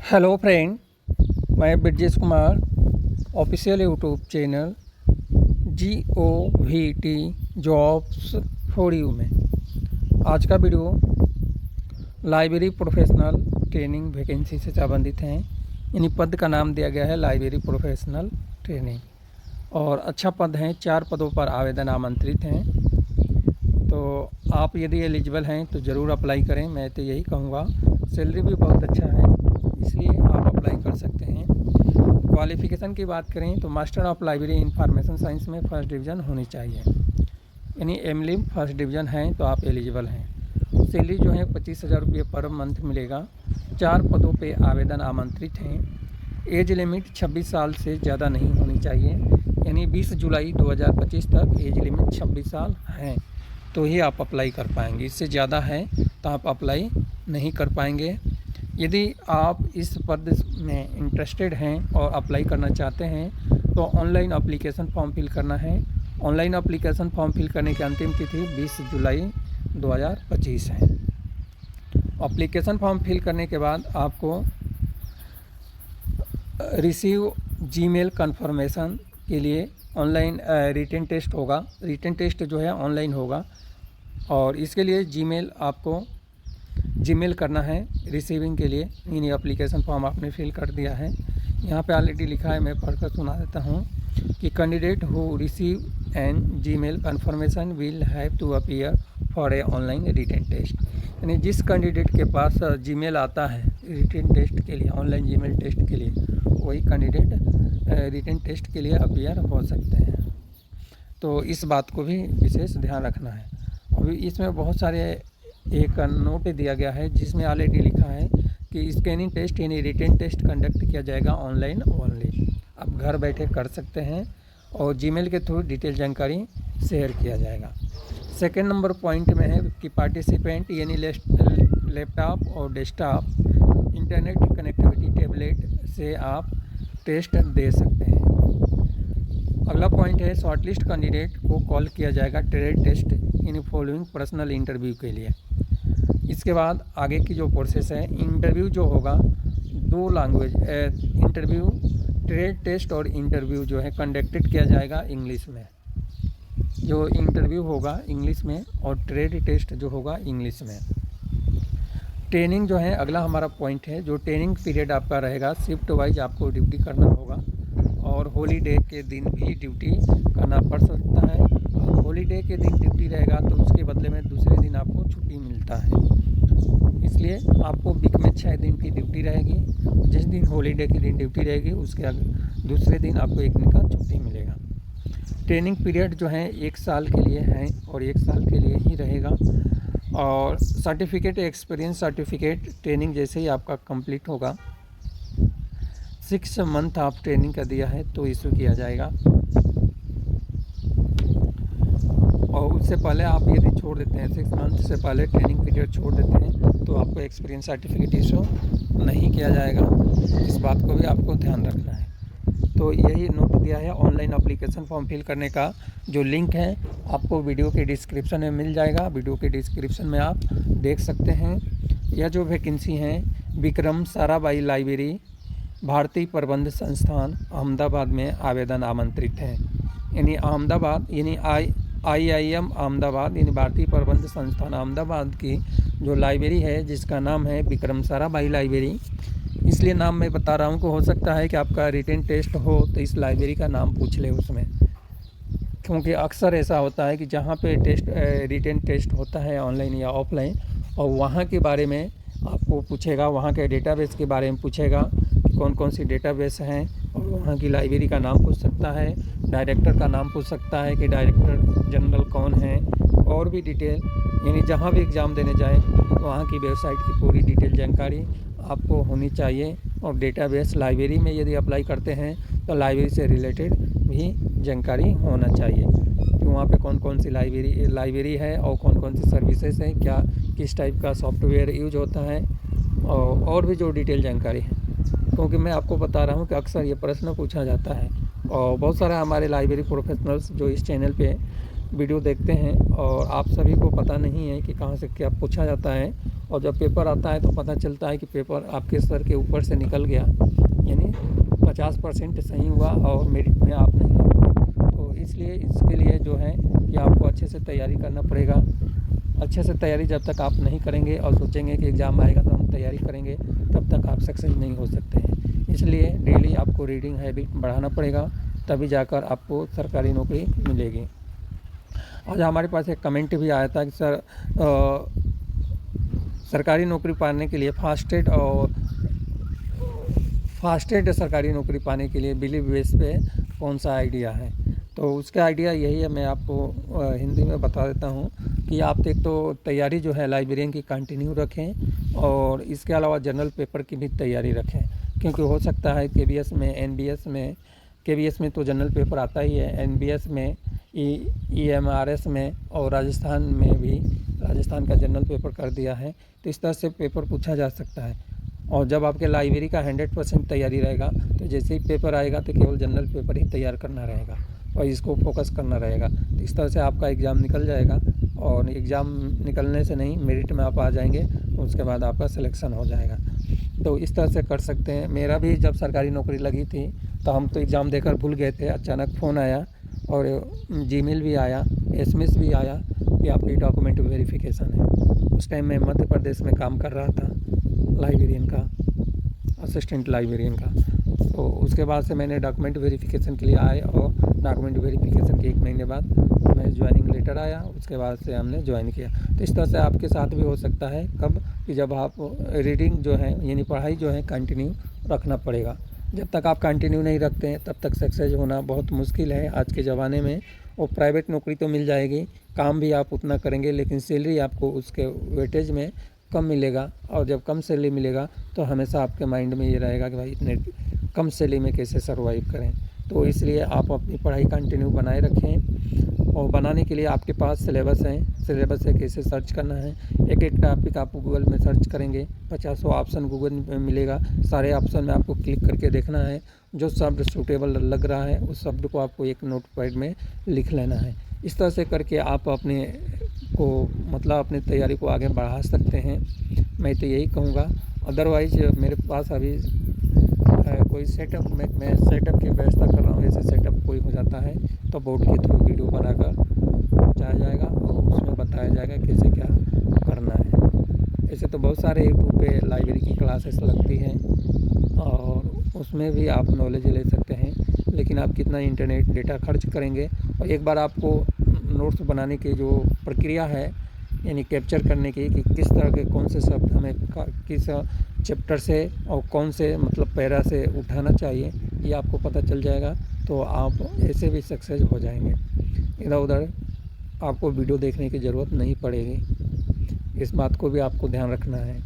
Hello friend, मैं Brajesh Kumar official YouTube channel GOVT jobs for you में आज का video library professional training vacancy से संबंधित हैं। यानी पद का नाम दिया गया है लाइब्रेरी प्रोफेशनल ट्रेनिंग और अच्छा पद हैं। 4 पदों पर आवेदन आमंत्रित हैं। तो आप यदि एलिजिबल हैं तो ज़रूर अप्लाई करें। मैं तो यही कहूँगा, सैलरी भी बहुत अच्छा है, इसलिए आप अप्लाई कर सकते हैं। क्वालिफ़िकेशन की बात करें तो master of library information science में फर्स्ट डिवीज़न होनी चाहिए, यानी एमलिम फर्स्ट डिवीज़न है तो आप एलिजिबल हैं। सैलरी जो है 25,000 रुपये पर मंथ मिलेगा। 4 पदों पे आवेदन आमंत्रित हैं। एज लिमिट 26 साल से ज़्यादा नहीं होनी चाहिए, यानी 20 जुलाई 2025 तक एज लिमिट 26 साल है तो ही आप अप्लाई कर पाएंगे। इससे ज़्यादा है तो आप अप्लाई नहीं कर पाएंगे। यदि आप इस पद में इंटरेस्टेड हैं और अप्लाई करना चाहते हैं तो ऑनलाइन एप्लीकेशन फॉर्म फिल करना है। ऑनलाइन एप्लीकेशन फॉर्म फिल करने की अंतिम तिथि 20 जुलाई 2025 है। एप्लीकेशन फॉर्म फिल करने के बाद आपको रिसीव जीमेल कन्फर्मेशन के लिए ऑनलाइन रिटन टेस्ट होगा। रिटन टेस्ट जो है ऑनलाइन होगा और इसके लिए जीमेल आपको जीमेल करना है रिसीविंग के लिए। यानी एप्लीकेशन फॉर्म आपने फिल कर दिया है। यहाँ पे ऑलरेडी लिखा है, मैं पढ़कर सुना देता हूँ कि candidate who receive an Gmail confirmation will have to appear for a online written test. यानी जिस कैंडिडेट के पास जीमेल आता है रिटन टेस्ट के लिए, ऑनलाइन जीमेल टेस्ट के लिए, वही कैंडिडेट रिटन टेस्ट के लिए अपीयर हो सकते हैं। तो इस बात को भी विशेष ध्यान रखना है। अभी इसमें बहुत सारे एक नोट दिया गया है जिसमें ऑलरेडी लिखा है कि स्कैनिंग टेस्ट यानी रिटन टेस्ट कंडक्ट किया जाएगा ऑनलाइन ओनली। आप घर बैठे कर सकते हैं और जीमेल के थ्रू डिटेल जानकारी शेयर किया जाएगा। सेकेंड नंबर पॉइंट में है कि पार्टिसिपेंट यानी लैपटॉप और डेस्कटॉप इंटरनेट कनेक्टिविटी टैबलेट से आप टेस्ट दे सकते हैं। अगला पॉइंट है शॉर्टलिस्ट कैंडिडेट को कॉल किया जाएगा trade test in following personal interview के लिए। इसके बाद आगे की जो प्रोसेस है, इंटरव्यू जो होगा 2 लैंग्वेज इंटरव्यू, ट्रेड टेस्ट और इंटरव्यू जो है कंडक्टेड किया जाएगा इंग्लिश में। जो इंटरव्यू होगा इंग्लिश में और ट्रेड टेस्ट जो होगा इंग्लिश में। ट्रेनिंग जो है अगला हमारा पॉइंट है। जो ट्रेनिंग पीरियड आपका रहेगा शिफ्ट वाइज आपको ड्यूटी करना होगा और हॉलीडे के दिन भी ड्यूटी करना पड़ सकता है। हॉलीडे के दिन ड्यूटी रहेगा तो उसके बदले में दूसरे दिन आपको छुट्टी मिलता है। इसलिए आपको वीक में 6 दिन की ड्यूटी रहेगी। जिस दिन हॉलीडे के दिन ड्यूटी रहेगी उसके दूसरे दिन आपको 1 दिन का छुट्टी मिलेगा। ट्रेनिंग पीरियड जो है 1 साल के लिए है और 1 साल के लिए ही रहेगा। और सर्टिफिकेट एक्सपीरियंस सर्टिफिकेट ट्रेनिंग जैसे ही आपका कंप्लीट होगा, 6 मंथ आप ट्रेनिंग का दिया है तो इशू किया जाएगा। और उससे पहले आप यदि छोड़ देते हैं, 6 मंथ से पहले ट्रेनिंग पीरियड छोड़ देते हैं तो आपको एक्सपीरियंस सर्टिफिकेट इशू नहीं किया जाएगा। इस बात को भी आपको ध्यान रखना है। तो यही नोट दिया है। ऑनलाइन एप्लीकेशन फॉर्म फिल करने का जो लिंक है आपको वीडियो के डिस्क्रिप्शन में मिल जाएगा। वीडियो के डिस्क्रिप्शन में आप देख सकते हैं। यह जो वैकेंसी है विक्रम साराभाई लाइब्रेरी भारतीय प्रबंध संस्थान अहमदाबाद में आवेदन आमंत्रित है। यानी अहमदाबाद यानी IIM अहमदाबाद यानी भारतीय प्रबंध संस्थान अहमदाबाद की जो लाइब्रेरी है जिसका नाम है विक्रम साराभाई लाइब्रेरी। इसलिए नाम मैं बता रहा हूँ कि हो सकता है कि आपका रिटन टेस्ट हो तो इस लाइब्रेरी का नाम पूछ ले उसमें, क्योंकि अक्सर ऐसा होता है कि जहाँ पे रिटन टेस्ट होता है ऑनलाइन या ऑफलाइन और वहाँ के बारे में आपको पूछेगा, वहाँ के डेटाबेस के बारे में पूछेगा कि कौन कौन सी डेटाबेस हैं और वहाँ की लाइब्रेरी का नाम पूछ सकता है, डायरेक्टर का नाम पूछ सकता है कि डायरेक्टर जनरल कौन है, और भी डिटेल। यानी जहाँ भी एग्ज़ाम देने जाएँ तो वहाँ की वेबसाइट की पूरी डिटेल जानकारी आपको होनी चाहिए। और डेटाबेस लाइब्रेरी में यदि अप्लाई करते हैं तो लाइब्रेरी से रिलेटेड भी जानकारी होना चाहिए कि वहाँ पे कौन कौन सी लाइब्रेरी है और कौन कौन सी सर्विसेज हैं, क्या किस टाइप का सॉफ्टवेयर यूज होता है और भी जो डिटेल जानकारी है। क्योंकि मैं आपको बता रहा हूँ कि अक्सर ये प्रश्न पूछा जाता है और बहुत सारे हमारे लाइब्रेरी प्रोफेशनल्स जो इस चैनल पे वीडियो देखते हैं और आप सभी को पता नहीं है कि कहाँ से क्या पूछा जाता है, और जब पेपर आता है तो पता चलता है कि पेपर आपके सर के ऊपर से निकल गया, यानी 50% सही हुआ और मेरिट में आप नहीं आ पाए। तो इसलिए इसके लिए जो है कि आपको अच्छे से तैयारी करना पड़ेगा। अच्छे से तैयारी जब तक आप नहीं करेंगे और सोचेंगे कि एग्ज़ाम आएगा तो हम तैयारी करेंगे, तब तक आप सक्सेस नहीं हो सकते हैं। इसलिए डेली आपको रीडिंग हैबिट बढ़ाना पड़ेगा, तभी जाकर आपको सरकारी नौकरी मिलेगी। आज हमारे पास एक कमेंट भी आया था कि सर सरकारी नौकरी पाने के लिए फास्टेड सरकारी नौकरी पाने के लिए बिलीव बेस पे कौन सा आइडिया है। तो उसका आइडिया यही है, मैं आपको हिंदी में बता देता हूँ कि आप एक तो तैयारी जो है लाइब्रेरियन की कंटिन्यू रखें, और इसके अलावा जनरल पेपर की भी तैयारी रखें, क्योंकि हो सकता है केबीएस में, एनबीएस में, केबीएस में तो जनरल पेपर आता ही है, एनबीएस में, ईएमआरएस में और राजस्थान में भी राजस्थान का जनरल पेपर कर दिया है, तो इस तरह से पेपर पूछा जा सकता है। और जब आपके लाइब्रेरी का 100% तैयारी रहेगा तो जैसे ही पेपर आएगा तो केवल जनरल पेपर ही तैयार करना रहेगा और इसको फोकस करना रहेगा। तो इस तरह से आपका एग्ज़ाम निकल जाएगा, और एग्ज़ाम निकलने से नहीं, मेरिट में आप आ जाएंगे, उसके बाद आपका सिलेक्शन हो जाएगा। तो इस तरह से कर सकते हैं। मेरा भी जब सरकारी नौकरी लगी थी तो हम तो एग्ज़ाम देकर भूल गए थे, अचानक फ़ोन आया और जीमेल भी आया, एसएमएस भी आया कि आपकी डॉक्यूमेंट वेरिफिकेशन है। उस टाइम मैं मध्य प्रदेश में काम कर रहा था, लाइब्रेरियन का, असिस्टेंट लाइब्रेरियन का। तो उसके बाद से मैंने डॉक्यूमेंट वेरिफिकेशन के लिए आए, और डॉक्यूमेंट वेरिफिकेशन के 1 महीने बाद हमें ज्वाइनिंग लेटर आया, उसके बाद से हमने ज्वाइन किया। तो इस तरह से आपके साथ भी हो सकता है, कब कि जब आप रीडिंग जो है यानी पढ़ाई जो है कंटिन्यू रखना पड़ेगा। जब तक आप कंटिन्यू नहीं रखते हैं तब तक सक्सेस होना बहुत मुश्किल है आज के ज़माने में। और प्राइवेट नौकरी तो मिल जाएगी, काम भी आप उतना करेंगे, लेकिन सैलरी आपको उसके वेटेज में कम मिलेगा, और जब कम सैलरी मिलेगा तो हमेशा आपके माइंड में ये रहेगा कि भाई इतने कम सैलरी में कैसे सर्वाइव करें। तो इसलिए आप अपनी पढ़ाई कंटिन्यू बनाए रखें, और बनाने के लिए आपके पास सिलेबस है कैसे सर्च करना है। एक एक टॉपिक आप गूगल में सर्च करेंगे, 50 ऑप्शन गूगल में मिलेगा, सारे ऑप्शन में आपको क्लिक करके देखना है, जो शब्द सूटेबल लग रहा है उस शब्द को आपको एक नोटपैड में लिख लेना है। इस तरह से करके आप अपने को मतलब अपनी तैयारी को आगे बढ़ा सकते हैं, मैं तो यही कहूँगा। अदरवाइज मेरे पास अभी कोई सेटअप मैं सेटअप की व्यवस्था कर रहा हूँ, ऐसे सेटअप कोई हो जाता है तो बोर्ड के थ्रू वीडियो बनाकर पहुँचाया जाएगा और उसमें बताया जाएगा कैसे क्या करना है। ऐसे तो बहुत सारे यूट्यूब पे लाइब्रेरी की क्लासेस लगती हैं और उसमें भी आप नॉलेज ले सकते हैं, लेकिन आप कितना इंटरनेट डेटा खर्च करेंगे। और एक बार आपको नोट्स बनाने की जो प्रक्रिया है यानी कैप्चर करने की कि किस तरह के कौन से शब्द हमें किस चैप्टर से और कौन से मतलब पैरा से उठाना चाहिए, ये आपको पता चल जाएगा, तो आप ऐसे भी सक्सेस हो जाएंगे। इधर उधर आपको वीडियो देखने की ज़रूरत नहीं पड़ेगी, इस बात को भी आपको ध्यान रखना है।